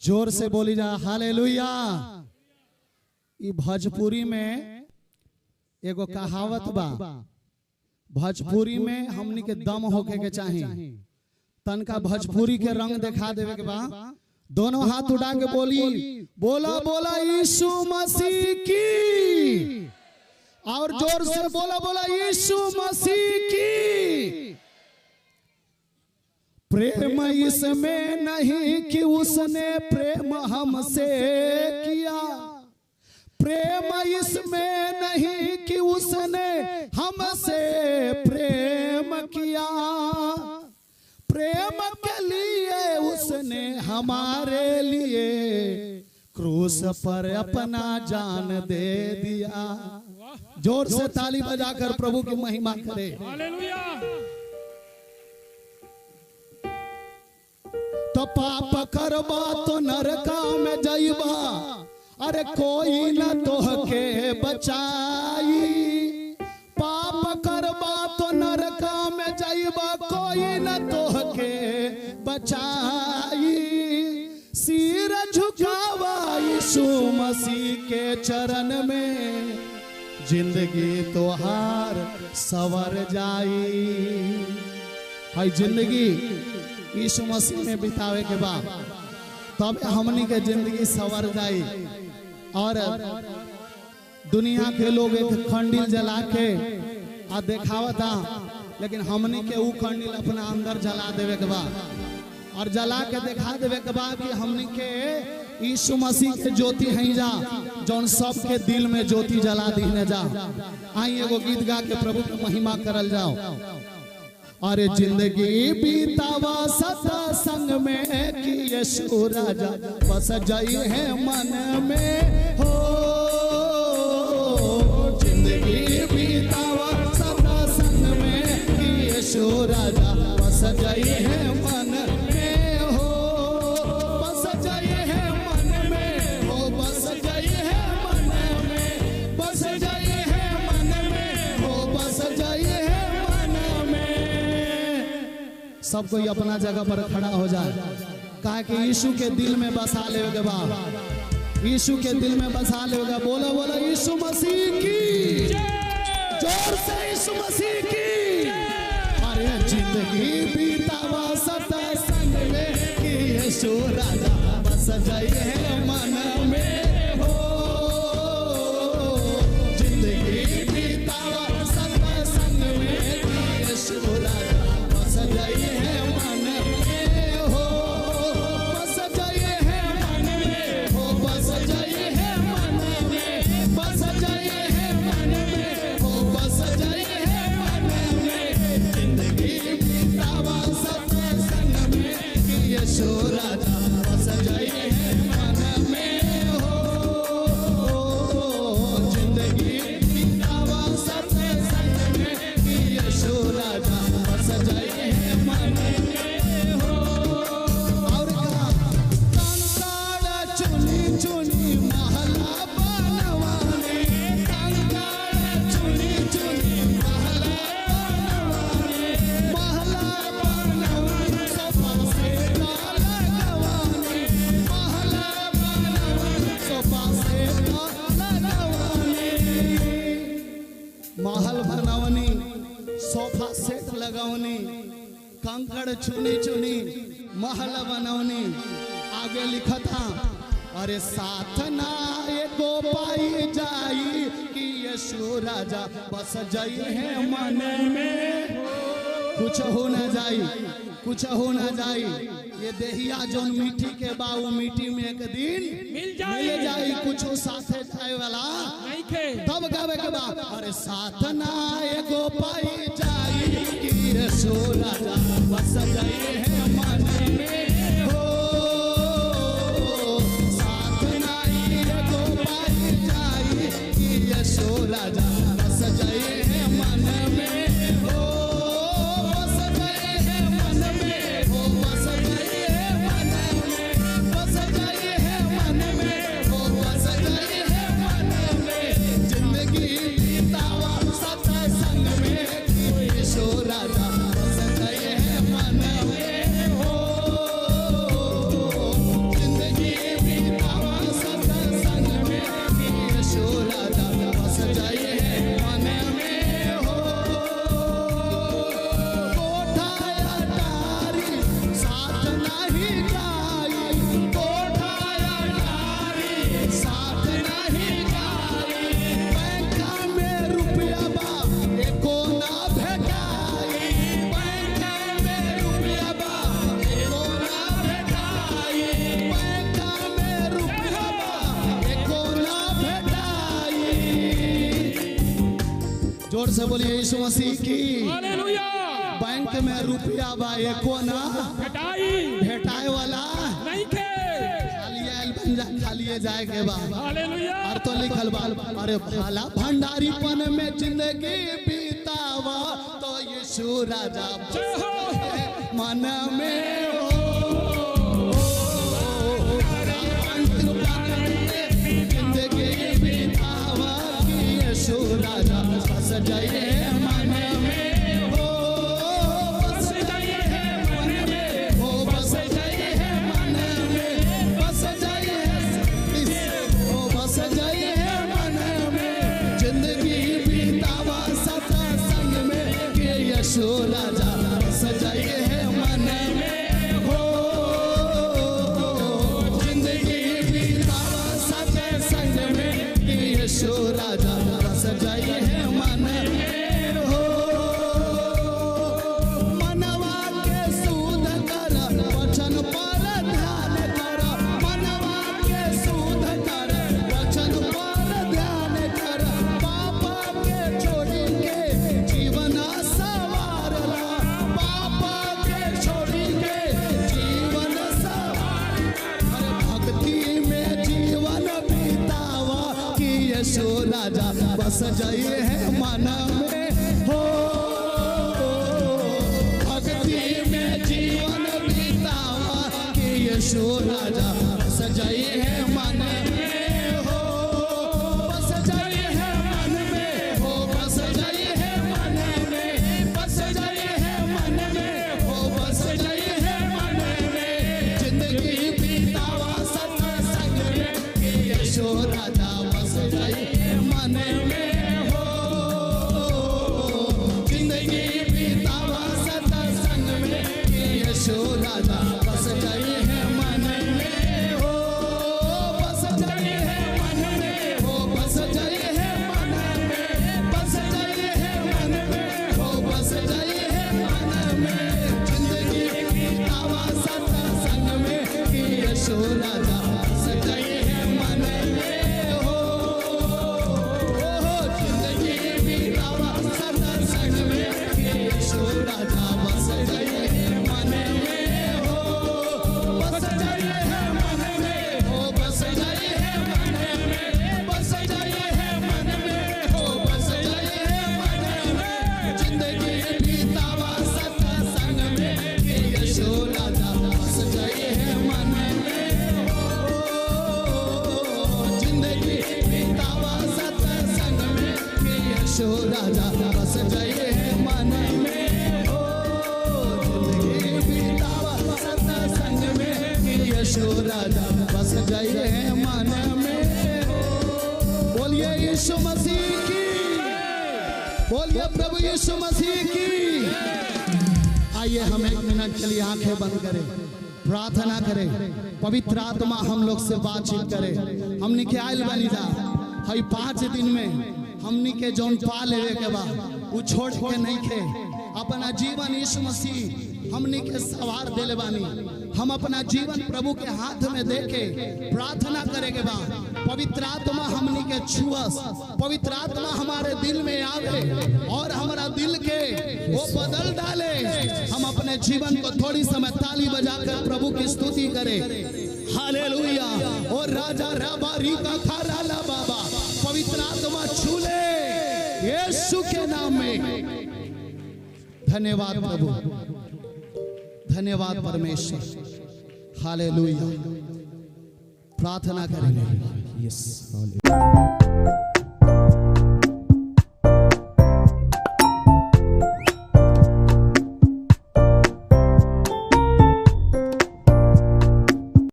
जोर से बोली जा हालेलुया। ई भोजपुरी में एगो कहावत बा, भोजपुरी में हमनी के दम होके के चाहिए। तनका भोजपुरी के रंग दिखा देवे के बा। दोनों हाथ उठा के बोली, बोला बोला यीशु मसीह की, और जोर से बोला बोला यीशु मसीह की। प्रेम इसमें नहीं कि उसने प्रेम हमसे किया, प्रेम इसमें नहीं कि उसने हमसे प्रेम किया, प्रेम के लिए उसने हमारे लिए क्रूस पर अपना जान दे दिया। जोर से ताली बजाकर प्रभु की महिमा करे। हालेलुया। तो पाप करबा तो नरका में जाइबा, अरे कोई न तोहके बचाई। पाप करबा तो नरका में जाइबा, कोई न तोहके बचाई। सिर झुकावा यीशु मसीह के चरण में, जिंदगी तोहार सवर जाई। हाय जिंदगी यीशु मसीह में बितावे के बाद तब हमनी के जिंदगी सवर जाई। और दुनिया के लोग एक खंडिल जला के आ देखावता, लेकिन हमनी के ऊ खंडिल अपना अंदर जला देवे के बाद, और जला के दिखा देवे के बाद कि हमनी के यीशु मसीह के ज्योति हैं जा, जौन सबके दिल में ज्योति जला दीने जा। आई एगो गीत गा के प्रभु की महिमा करल जाओ। अरे जिंदगी बीतावा सदा संग में कि यीशु राजा बस जाई है मन में हो। जिंदगी बीतावा सदा संग में कि यीशु राजा बस जाई है मन में हो। बस जाई है मन में हो, बस जाई है मन में, बस जाई है मन में हो, बस जाई है मन में। सब कोई अपना जगह पर खड़ा हो जाए, कहा कि यीशु के दिल में बसा लेगा बाप, यीशु के दिल में बसा लेगा। बोला बोला यीशु मसीह की, जोर से यीशु मसीह की। अरे जिंदगी बीतावा सदा संग में कि यीशु राजा बस जाई है मन में हो। जिंदगी बीतावा सदा संग में कि यीशु राजा बस जाई है मन में हो। बस जाई है मन में हो, बस जाई है मन में, बस जाई है मन में हो, बस जाई है मन में। जिंदगी बीतावा सदा संग में कि यीशु राजा बस जाई है मन में हो। जिंदगी बीतावा सदा संग में कि यीशु राजा बस जाई है मन में हो। और कंकाड़ चुनी चुनी महला बनवाने, कंकाड़ चुनी चुनी महला बनवाने, महला बनवाने सोफा सेट लगवाने, महला बनवाने सोफा सेट लगवाने। महल बनवनी, सोफा सेट लगवनी, कंकड़ चुनी चुनी महल बनवनी। आगे लिखा था, अरे साथ ना एगो पाई जाई कि यीशु राजा बस जाई है मन में। कुछ हो न जाई, कुछ हो न जाई, ये देहिया जोन मिट्टी के बाऊ मिट्टी में एक दिन मिल जाई। कुछ साथे जाए वाला नहीं खे। तब गावे के बाद, अरे साथ ना एगो पाई जाई कि यीशु राजा बस जाई है मन में हो। साथ ना एगो पाई जाई कि यीशु राजा बस जाई है मन में हो। बस जाई है मन में हो, बस जाई है मन में, बस जाई है मन में हो, बस जाई है मन में। जिंदगी बीतावा सदा संग में कि यीशु राजा बस जाई है मन में जोर से बोलिए यीशु मसीह की। हालेलुया। बैंक में रुपया बा एको ना भेटाए वाला नहीं के, खालिए जाए के बा। हालेलुया। और तो लिखल बा अरे भाला भंडारीपन में जिंदगी बीतावा तो यीशु राजा मन में हो। जिंदगी बीतावा कि यीशु राजा बस जाइए मन में हो। बस जाइए मन में हो। बस जाइए मन में। बस जाइए हो। बस जाइए मन में। जिंदगी बीतावा सत्संग में कि यीशु राजा बस जाइए मन में हो। जिंदगी बीतावा सत्संग में कि यीशु राजा बस जाइए मन में हो। मनवा के सूध कर वचन पर ध्यान कर। मनवा के सूध कर वचन पर ध्यान कर। पापा के छोड़ी के जीवन सवार ला। पापा के छोड़ी के जीवन सवार। अरे भक्ति में जीवन बीतावा कि यीशु राजा बस जाइए है मन में हो। भक्ति में जीवन बीतावा कि यीशु राजा बस जाइए है मन में हो। बस जाइए है मन में हो। बस जाइए है मन में। बस जाइए है मन में हो। बस जाइए है मन में। जिंदगी बीतावा सत्संग में कि यीशु राजा बस जाइए मन में हो। जिंदगी बीतावा सत्संग में कि यीशु राजा बस जाइए है मन में हो। बस जाइए है मन में हो। बस जाइए है मन में। बस जाइए है मन में हो। बस जाइए है मन में। जिंदगी बीतावा सत्संग में कि यीशु राजा बस जाइए है मन में हो। जिंदगी बीतावा सत्संग में कि यीशु राजा बस जाइए है मन में हो। बस जाइए है मन में हो। बस जाइए है मन में। बस जाइए है मन में हो। बस जाइए है मन में। जिंदगी बीतावा सत्संग में कि यीशु राजा बस जाइए है मन में हो। जिंदगी बीतावा सत्संग में कि यीशु राजा बस जाइए है मन में हो। जिंदगी बीतावा सत्संग में कि यीशु राजा बस जाइए है मन में हो। बोलिए यीशु मसीह की। बोलिए प्रभु यीशु मसीह की। आइए हम एक मिनट के लिए आंखें बंद करें, प्रार्थना करें, पवित्र आत्मा हम लोग से बातचीत करे। हमनी के आयल बनी जा हई 5 दिन में हमनी के जौन पा लेवे के बा उ छोड़ के नहीं खे। अपना जीवन यीशु मसीह हमनी के सवार देले बानी। हम अपना जीवन प्रभु के हाथ में देके प्रार्थना करे के बा पवित्र आत्मा हमनी के छुअस। पवित्र आत्मा हमारे दिल में आवे और हमारा दिल के वो बदल डाले। हम अपने जीवन को थोड़ी समय ताली बजाकर प्रभु की स्तुति करें। हालेलुया। और राजा रबारी का खारा ला बाबा पवित्र आत्मा छू ले यीशु के नाम में। धन्यवाद प्रभु, धन्यवाद परमेश्वर। हालेलुया। प्रार्थना करेंगे। यस।